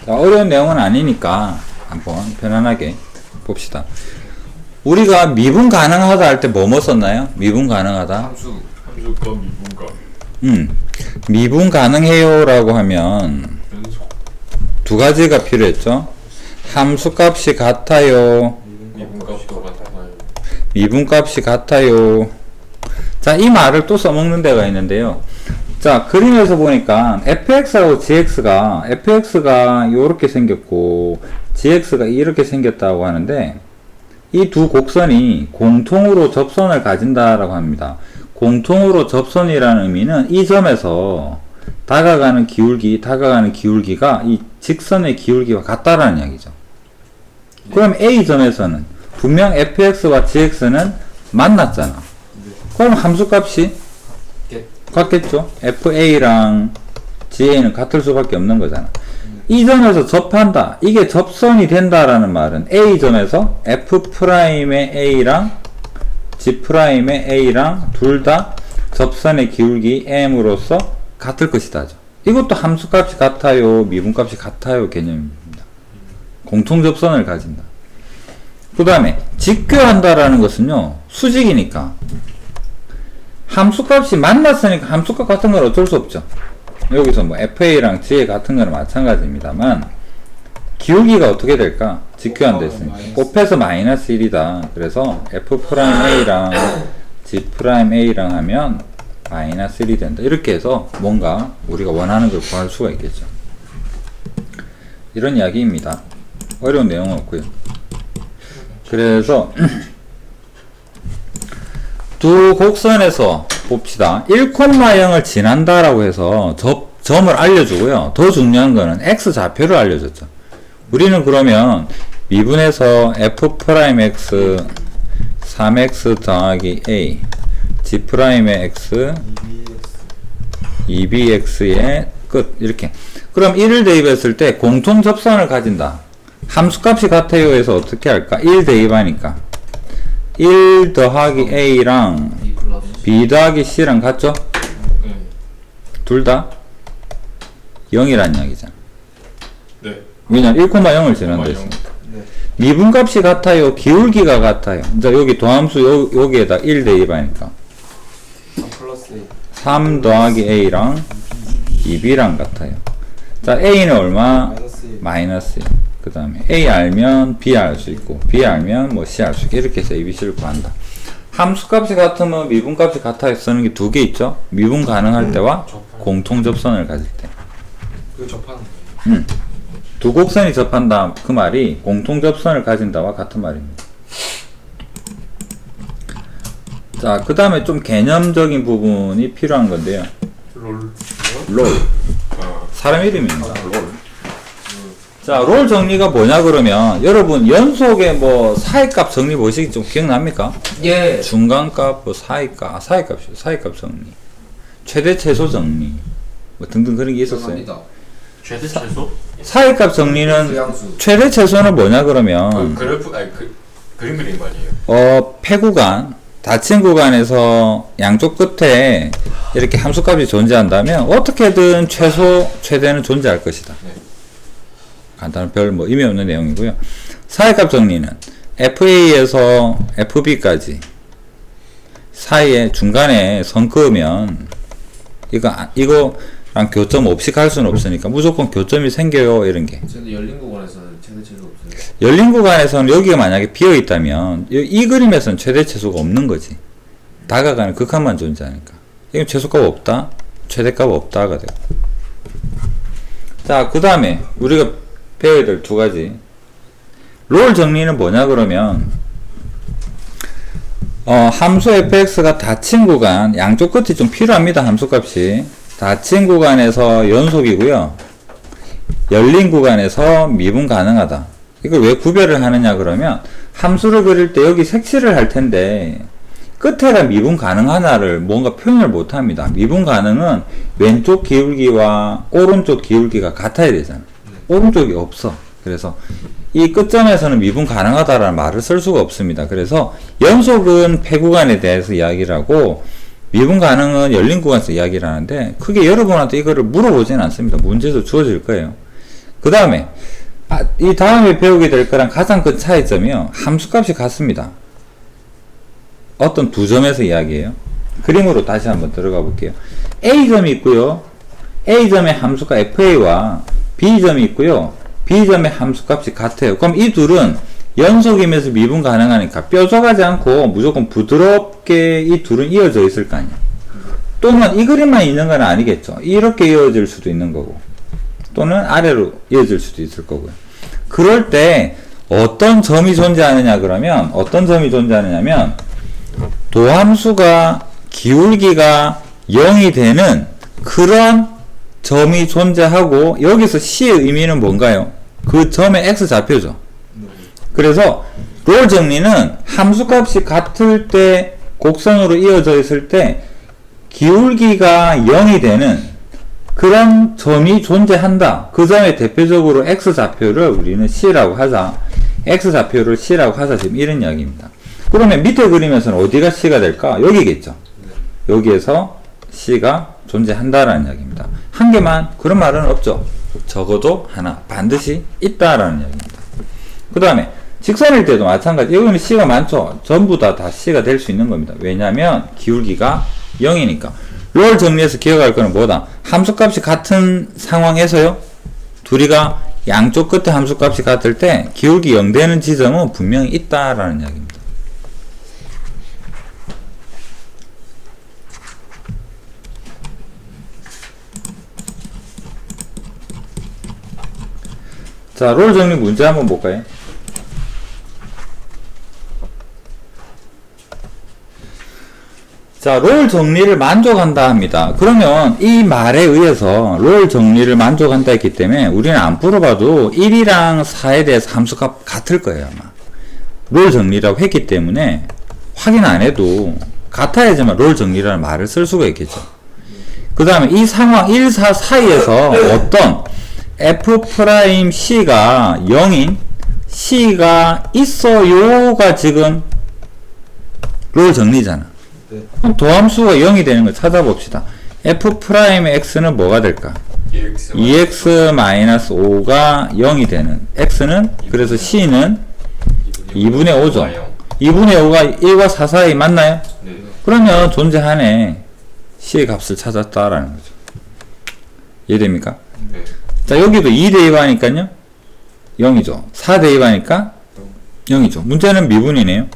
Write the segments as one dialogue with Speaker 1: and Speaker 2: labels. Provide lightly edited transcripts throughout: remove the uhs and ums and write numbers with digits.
Speaker 1: 자, 어려운 내용은 아니니까 한번 편안하게 봅시다. 우리가 미분 가능하다 할 때 뭐 썼나요? 미분 가능하다?
Speaker 2: 함수과 미분과
Speaker 1: 미분 가능해요 라고 하면
Speaker 2: 연속
Speaker 1: 두 가지가 필요했죠. 함수값이 같아요,
Speaker 2: 미분값도 같아요.
Speaker 1: 미분값이 같아요. 자, 이 말을 또 써먹는 데가 있는데요. 자, 그림에서 보니까 fx하고 fx가 요렇게 생겼고 gx가 이렇게 생겼다고 하는데, 이 두 곡선이 공통으로 접선을 가진다라고 합니다. 공통으로 접선이라는 의미는 이 점에서 다가가는 기울기가 이 직선의 기울기와 같다라는 이야기죠. 그럼 A점에서는 분명 fx와 gx는 만났잖아. 그럼 함수값이 같겠죠? fa랑 ga는 같을 수밖에 없는 거잖아. 이 점에서 접한다. 이게 접선이 된다라는 말은 A점에서 F'의 A랑 G'의 A랑 둘 다 접선의 기울기 M으로서 같을 것이다. 이것도 함수값이 같아요, 미분값이 같아요 개념입니다. 공통 접선을 가진다. 그 다음에 직교한다라는 것은요, 수직이니까 함수값이 만났으니까 함수값 같은 건 어쩔 수 없죠. 여기서 뭐 FA랑 GA 같은 거는 마찬가지입니다만, 기울기가 어떻게 될까? 직교한다 했으니까 곱해서 마이너스 1이다. 그래서 F'A랑 G'A랑 하면 마이너스 1이 된다. 이렇게 해서 뭔가 우리가 원하는 걸 구할 수가 있겠죠. 이런 이야기입니다. 어려운 내용은 없고요. 그래서 두 곡선에서 봅시다. 1,0을 지난다라고 해서 점을 알려주고요. 더 중요한 거는 X좌표를 알려줬죠. 우리는 그러면 미분에서 F'X 3X 더하기 A G'의 X 2bx의 끝. 이렇게. 그럼 1을 대입했을 때 공통 접선을 가진다. 함수값이 같아요 해서 어떻게 할까? 1 대입하니까 1 더하기 A랑 B 더하기 C랑 같죠? 둘 다 0이란 이야기잖아.
Speaker 2: 네.
Speaker 1: 왜냐면 1,0을 지난다 했으니까.
Speaker 2: 네.
Speaker 1: 미분값이 같아요, 기울기가 같아요. 자, 여기 도함수 여기에다 1 대입하니까 3 더하기 A랑 2B랑 같아요. 자, A는 얼마? 마이너스 1. 그 다음에 A 알면 B 알 수 있고, B 알면 뭐 C 알 수 있고, 이렇게 해서 ABC를 구한다. 함수값이 같으면 미분값이 같아요 쓰는 게 두 개 있죠? 미분 가능할 때와 공통 접선을 가질 때.
Speaker 2: 그 접하는 거예요.
Speaker 1: 두 곡선이 접한다. 그 말이 공통 접선을 가진다와 같은 말입니다. 자, 그 다음에 좀 개념적인 부분이 필요한 건데요. 롤. 사람 이름입니다. 롤. 자, 롤 정리가 뭐냐 그러면, 여러분 연속의 뭐 사이값 정리 보시기 좀 기억납니까?
Speaker 3: 예.
Speaker 1: 중간값, 뭐 사이값 정리, 최대 최소 정리, 뭐 등등 그런 게 있었어요.
Speaker 2: 최대 최소?
Speaker 1: 사이값 정리는, 최대 최소는 뭐냐 그러면
Speaker 2: 그래프 그림 그린 거 아니에요?
Speaker 1: 폐구간, 닫힌 구간에서 양쪽 끝에 이렇게 함수값이 존재한다면 어떻게든 최소 최대는 존재할 것이다.
Speaker 2: 네.
Speaker 1: 간단한 별 뭐 의미 없는 내용이고요. 사이값 정리는 FA에서 FB까지 사이에 중간에 선 그으면 이거랑 교점 없이 갈 수는 없으니까 무조건 교점이 생겨요. 이런 게.
Speaker 3: 근데 열린 구간에서는 최대 최소 없어요.
Speaker 1: 열린 구간에서는 여기가 만약에 비어 있다면 이 그림에서는 최대 최소가 없는 거지. 다가가는 극한만 존재하니까. 이건 최소값 없다, 최대값 없다가 되고. 자, 그 다음에 우리가 배워야 될 두 가지. 롤 정리는 뭐냐 그러면 함수 fx가 닫힌 구간, 양쪽 끝이 좀 필요합니다. 함수값이 닫힌 구간에서 연속이고요, 열린 구간에서 미분 가능하다. 이걸 왜 구별을 하느냐 그러면, 함수를 그릴 때 여기 색칠을 할 텐데 끝에가 미분 가능하나를 뭔가 표현을 못 합니다. 미분 가능은 왼쪽 기울기와 오른쪽 기울기가 같아야 되잖아. 오른쪽이 없어. 그래서 이 끝점에서는 미분 가능하다라는 말을 쓸 수가 없습니다. 그래서 연속은 폐구간에 대해서 이야기를 하고, 미분 가능은 열린 구간에서 이야기를 하는데, 크게 여러분한테 이거를 물어보지는 않습니다. 문제도 주어질 거예요. 그 다음에 이 다음에 배우게 될 거랑 가장 큰 차이점이요. 함수값이 같습니다. 어떤 두 점에서 이야기해요. 그림으로 다시 한번 들어가 볼게요. A점이 있고요. A점의 함수가 FA와 B점이 있고요. B점의 함수값이 같아요. 그럼 이 둘은 연속이면서 미분 가능하니까 뾰족하지 않고 무조건 부드럽게 이 둘은 이어져 있을 거 아니에요. 또는 이 그림만 있는 건 아니겠죠. 이렇게 이어질 수도 있는 거고 또는 아래로 이어질 수도 있을 거고요. 그럴 때 어떤 점이 존재하느냐 그러면 어떤 점이 존재하느냐면 도함수가 기울기가 0이 되는 그런 점이 존재하고 여기서 C의 의미는 뭔가요? 그 점의 X좌표죠. 그래서 롤 정리는 함수값이 같을 때 곡선으로 이어져 있을 때 기울기가 0이 되는 그런 점이 존재한다. 그 점의 대표적으로 X좌표를 우리는 C라고 하자. X좌표를 C라고 하자. 지금 이런 이야기입니다. 그러면 밑에 그림에서는 어디가 C가 될까? 여기겠죠. 여기에서 C가 존재한다라는 이야기입니다. 한 개만 그런 말은 없죠. 적어도 하나 반드시 있다라는 이야기입니다. 그 다음에 직선일 때도 마찬가지. 여기는 C가 많죠. 전부 다 C가 될 수 있는 겁니다. 왜냐하면 기울기가 0이니까. 롤 정리해서 기억할 거는 뭐다? 함수값이 같은 상황에서요. 둘이가 양쪽 끝에 함수값이 같을 때 기울기 0 되는 지점은 분명히 있다라는 이야기입니다. 자, 롤 정리 문제 한번 볼까요? 자, 롤 정리를 만족한다 합니다. 그러면 이 말에 의해서 롤 정리를 만족한다 했기 때문에 우리는 안 풀어봐도 1이랑 4에 대해서 함수값 같을 거예요, 아마. 롤 정리라고 했기 때문에 확인 안 해도 같아야지만 롤 정리라는 말을 쓸 수가 있겠죠. 그 다음에 이 상황 1, 4 사이에서 어떤 F'C가 0인 C가 있어요가 지금 롤 정리잖아. 그럼 도함수가 0이 되는 걸 찾아봅시다. F'의 X는 뭐가 될까? 2X-5가 0이 되는 X는 그래서 C는 2분의 5죠. 2분의 5가 1과 4 사이 맞나요?
Speaker 2: 네.
Speaker 1: 그러면 존재하네. C의 값을 찾았다라는 거죠. 이해됩니까?
Speaker 2: 네.
Speaker 1: 자, 여기도 2 대입하니까요 0이죠. 4 대입하니까 0이죠. 문제는 미분이네요.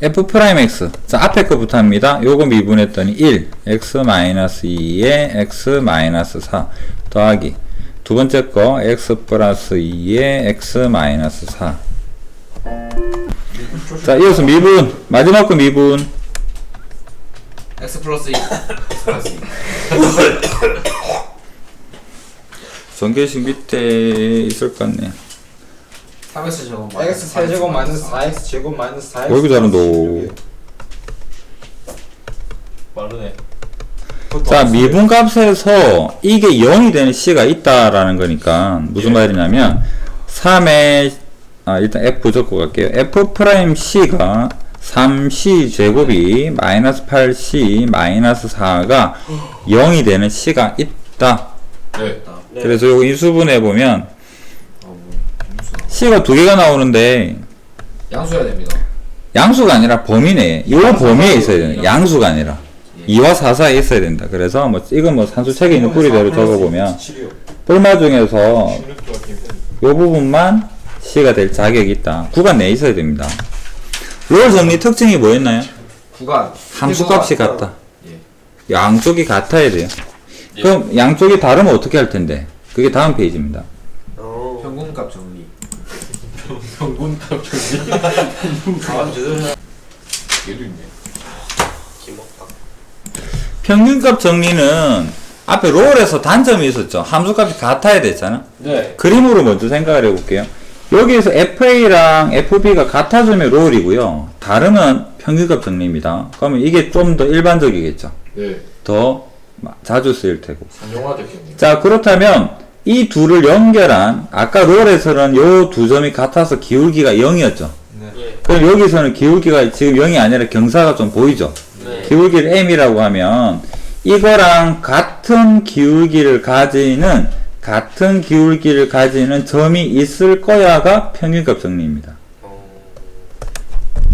Speaker 1: F'X. 자, 앞에 거부터 합니다. 요거 미분했더니 1. X-2에 X-4. 더하기. 두 번째 거, X 플러스 2에 X-4. 자, 이어서 미분. 마지막 거 미분.
Speaker 3: X 플러스 2 X 플러스 2
Speaker 1: 전개식 밑에 있을 것 같네.
Speaker 3: 3X 제곱
Speaker 4: x 세제곱 마이너스 4x 제곱 마이너스 4x
Speaker 1: 어이구 잘한다.
Speaker 2: 빠르네.
Speaker 1: 자, 미분값에서 이게 0이 되는 C가 있다라는 거니까 무슨 말이냐면 3의 일단 F 적고 갈게요. F'C가 3C 제곱이 마이너스 8C 마이너스 4가 0이 되는 C가 있다.
Speaker 2: 네.
Speaker 1: 그래서 요거 인수분해 보면 C가 두 개가 나오는데
Speaker 3: 양수해야 됩니다.
Speaker 1: 양수가 아니라 범위네. 요 범위에 있어야 되네. 양수가 아니라 2와 4 사이에 있어야 된다. 그래서 뭐 이건 뭐 산수책에 있는 뿌리대로 적어보면 얼마 중에서 요 부분만 C가 될 자격이 있다. 구간 내에 있어야 됩니다. 롤 정리 특징이 뭐였나요?
Speaker 3: 구간
Speaker 1: 함수값이 같다.
Speaker 3: 예.
Speaker 1: 양쪽이 같아야 돼요. 그럼 양쪽이 다르면 어떻게 할 텐데? 그게 다음 페이지입니다.
Speaker 3: 평균값 정리.
Speaker 2: 평균값 정리.
Speaker 3: 아, 제대로 해.
Speaker 2: 얘도 있네.
Speaker 1: 평균값 정리는 앞에 롤에서 단점이 있었죠. 함수값이 같아야 됐잖아.
Speaker 3: 네.
Speaker 1: 그림으로 먼저 생각을 해볼게요. 여기에서 FA랑 FB가 같아지면 롤이고요. 다르면 평균값 정리입니다. 그러면 이게 좀 더 일반적이겠죠.
Speaker 2: 네.
Speaker 1: 더 자주 쓰일 테고.
Speaker 2: 상용화됐겠네요.
Speaker 1: 자, 그렇다면 이 둘을 연결한 아까 롤에서는 요 두 점이 같아서 기울기가 0이었죠.
Speaker 2: 네.
Speaker 1: 그럼 여기서는 기울기가 지금 0이 아니라 경사가 좀 보이죠.
Speaker 2: 네.
Speaker 1: 기울기를 m이라고 하면 이거랑 같은 기울기를 가지는 같은 기울기를 가지는 점이 있을 거야가 평균값 정리입니다.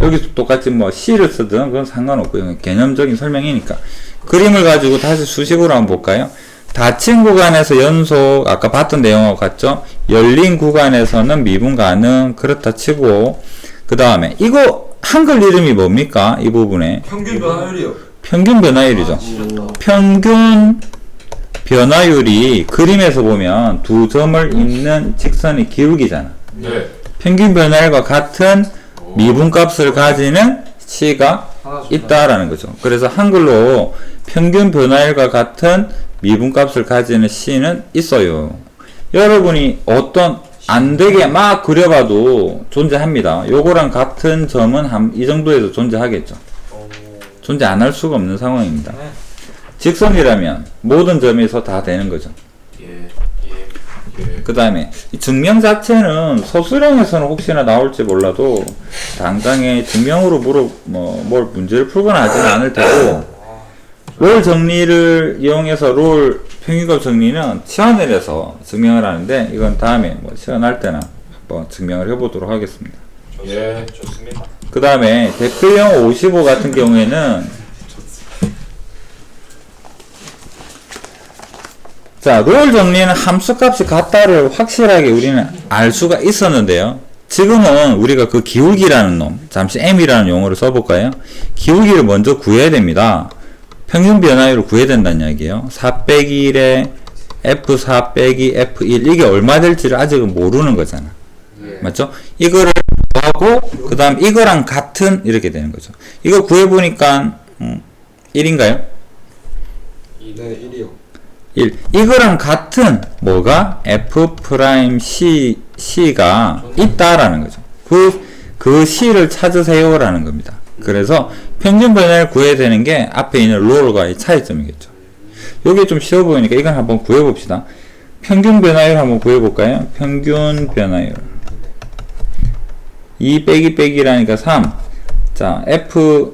Speaker 1: 여기서 똑같이 뭐 C를 쓰든 그건 상관없고요. 개념적인 설명이니까. 그림을 가지고 다시 수식으로 한번 볼까요? 닫힌 구간에서 연속, 아까 봤던 내용하고 같죠? 열린 구간에서는 미분 가능, 그렇다 치고, 그 다음에, 이거 한글 이름이 뭡니까? 이 부분에.
Speaker 3: 평균 변화율이요.
Speaker 1: 평균 변화율이죠. 평균 변화율이 그림에서 보면 두 점을 잇는 직선의 기울기잖아.
Speaker 2: 네.
Speaker 1: 평균 변화율과 같은 미분값을 가지는 C가 있다라는 거죠. 그래서 한글로 평균 변화율과 같은 미분값을 가지는 C는 있어요. 여러분이 어떤 안 되게 막 그려봐도 존재합니다. 요거랑 같은 점은 이 정도에도 존재하겠죠. 존재 안 할 수가 없는 상황입니다. 직선이라면 모든 점에서 다 되는 거죠.
Speaker 3: 예.
Speaker 1: 그 다음에 증명 자체는 서술형에서는 혹시나 나올지 몰라도 당장에 증명으로 뭘 문제를 풀거나 하지는 않을 테고, 롤 정리를 이용해서 롤 평균값 정리는 치환을 해서 증명을 하는데, 이건 다음에 뭐 치환할 때나 한번 증명을 해보도록 하겠습니다.
Speaker 2: 예.
Speaker 4: 좋습니다.
Speaker 1: 그 다음에 댓글형 55 같은 경우에는 자, 롤 정리는 함수값이 같다를 확실하게 우리는 알 수가 있었는데요. 지금은 우리가 그 기울기라는 놈, 잠시 m이라는 용어를 써볼까요? 기울기를 먼저 구해야 됩니다. 평균 변화율을 구해야 된다는 이야기예요. 4 빼기 1에 F4 빼기 F1, 이게 얼마 될지를 아직은 모르는 거잖아. 맞죠? 이거를 하고 그 다음 이거랑 같은 이렇게 되는 거죠. 이거 구해보니까 1인가요?
Speaker 4: 네, 1이요.
Speaker 1: 1. 이거랑 같은 뭐가 F'C가 있다라는 거죠. 그 C를 찾으세요라는 겁니다. 그래서 평균 변화를 구해야 되는 게 앞에 있는 롤과의 차이점이겠죠. 요게 좀 쉬워 보이니까 이건 한번 구해봅시다. 평균 변화율 한번 구해볼까요? 평균 변화율 2 빼기 빼기라니까 3. 자, F2는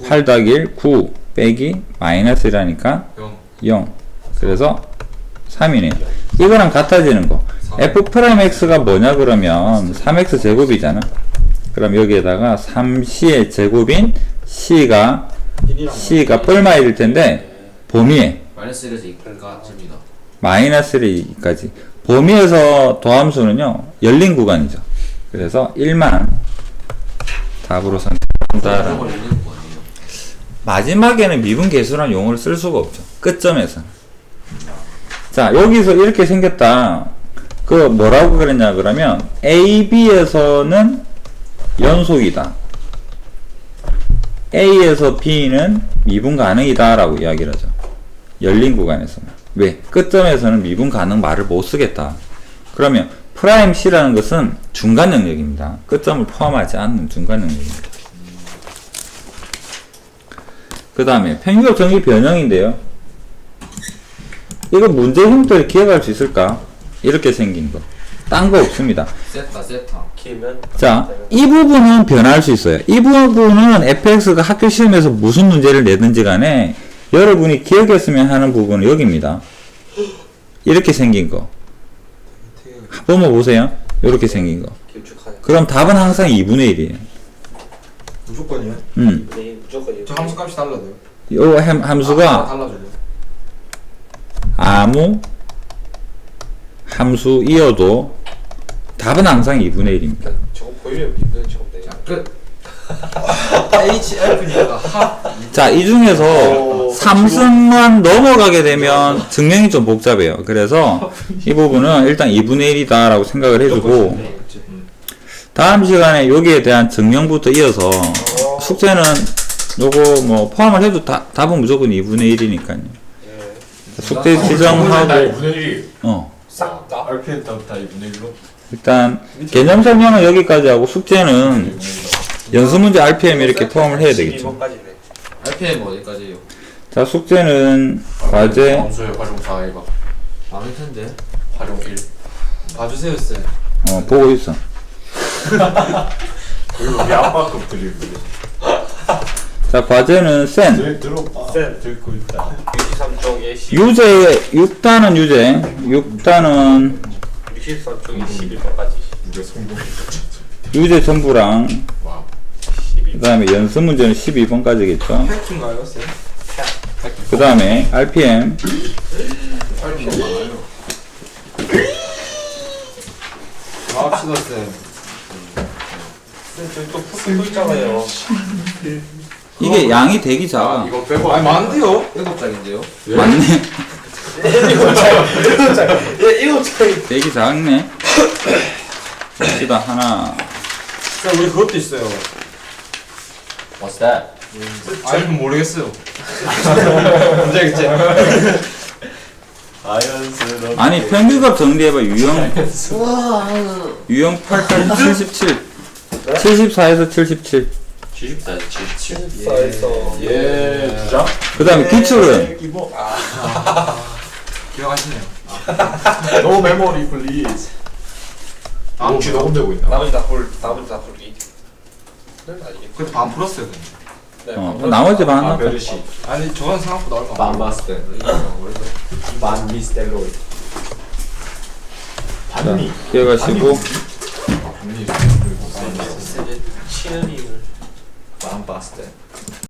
Speaker 1: 8 더하기 1, 9 빼기 마이너스라니까 0. 그래서 3이네요. 이거랑 같아지는 거. F'X가 뭐냐 그러면 3X 제곱이잖아. 그럼 여기에다가 3C의 제곱인 C가 뻘마일일 텐데 범위에
Speaker 3: 마이너스 1에서 2까지입니다.
Speaker 1: 마이너스 2까지. 범위에서 더함수는요 열린 구간이죠. 그래서 1만 답으로 선택한다라는
Speaker 3: 이걸 읽는 거 아니에요?
Speaker 1: 마지막에는 미분 계수라는 용어를 쓸 수가 없죠. 끝점에서. 자, 여기서 이렇게 생겼다. 그 뭐라고 그랬냐 그러면 A, B에서는 연속이다. A에서 B는 미분 가능이다 라고 이야기를 하죠. 열린 구간에서는. 왜? 끝점에서는 미분 가능 말을 못 쓰겠다. 그러면 프라임 C라는 것은 중간 영역입니다. 끝점을 포함하지 않는 중간 영역입니다. 그 다음에 평균값 정의 변형인데요. 이거 문제 형태를 기억할 수 있을까? 이렇게 생긴 거. 딴 거 없습니다.
Speaker 3: 세타.
Speaker 4: 키면
Speaker 1: 자, 이 부분은 변할 수 있어요. 이 부분은 fx가 학교 시험에서 무슨 문제를 내든지 간에 여러분이 기억했으면 하는 부분은 여기입니다. 이렇게 생긴 거. 한 번만 보세요. 이렇게 생긴 거.
Speaker 4: 길쭉하네.
Speaker 1: 그럼 답은 항상 2분의 1이에요.
Speaker 3: 무조건이요?
Speaker 4: 네, 무조건이요.
Speaker 3: 저 함수값이 달라요.
Speaker 1: 요 함수가
Speaker 3: 달라져요.
Speaker 1: 아무 함수이어도 답은 항상 2분의 1입니다.
Speaker 4: 저거 보이면 믿는 척 네.
Speaker 3: 자, 끝. HF니까 합.
Speaker 1: 자, 이 중에서 삼승만 넘어가게 되면 증명이 좀 복잡해요. 그래서 이 부분은 일단 2분의 1이다 라고 생각을 해주고, 다음 시간에 여기에 대한 증명부터 이어서 숙제는 요거 뭐 포함을 해도 답은 무조건 2분의 1이니까요. 숙제
Speaker 2: 다
Speaker 1: 지정하고
Speaker 2: 2분의 1.
Speaker 4: 싹 다.
Speaker 2: RPM 다 2분의 1로?
Speaker 1: 일단 개념 설명은 여기까지 하고 숙제는 연습문제 RPM 이렇게 포함을 해야 되겠죠.
Speaker 3: RPM 어디까지예요?
Speaker 1: 자, 숙제는 과제
Speaker 2: 함수의 활용 4해봐.
Speaker 3: 많을 텐데.
Speaker 2: 활용 1.
Speaker 3: 봐주세요, 쌤.
Speaker 1: 보고 있어.
Speaker 2: 그리고 우리 압박급 드리블.
Speaker 1: 자, 과제는 센
Speaker 2: 들어봐.
Speaker 4: 센.
Speaker 2: 듣고 있다.
Speaker 4: 유지 3단. 쪽에
Speaker 1: 6단은 유제. 6단은
Speaker 4: 63쪽에 11번까지.
Speaker 2: 무려 성공이
Speaker 1: 유제 전부랑,
Speaker 2: 와우.
Speaker 1: 그
Speaker 4: 12번.
Speaker 1: 다음에 연습 문제는 12번까지겠죠.
Speaker 3: 팩트인가요, 쌤?
Speaker 1: 그 다음에 RPM.
Speaker 3: RPM 많아요. 합시다, 쌤.
Speaker 4: 저기 또 푸스도 있잖아요.
Speaker 1: 이게 양이 되게 작아.
Speaker 2: 이거 빼고.
Speaker 3: 아니, 많은데요? 7장인데요?
Speaker 1: 맞네.
Speaker 4: 7장. 예, 7장이.
Speaker 1: 되게 작네. 봅시다. 하나.
Speaker 3: 쌤, 우리 그것도 있어요.
Speaker 2: What's that?
Speaker 3: 아니, 그건 모르겠어요. 문제겠지?
Speaker 2: 아이언스.
Speaker 1: 아니, 평균값 정리해봐. 유형 88, 77. 74에서 77.
Speaker 2: 74, 77.
Speaker 4: 14에서.
Speaker 2: 예. 주장?
Speaker 1: 그 다음에 기출은
Speaker 2: 기본.
Speaker 3: 기억하시네요.
Speaker 2: No memory, please. 혹시 녹음되고 있나?
Speaker 4: 나머지 다 풀기. 네, 아니겠죠.
Speaker 3: 그때 반 풀었어요, 근데.
Speaker 4: 네,
Speaker 1: 나머지 반 하나.
Speaker 2: 베르시.
Speaker 3: 아니, 저건 생각보다 얼마 안
Speaker 2: 반바스테. 반미스텔로이. 반미.
Speaker 1: 기억하시고.
Speaker 2: 반미.
Speaker 4: 치는 힘을.
Speaker 2: 반바스테.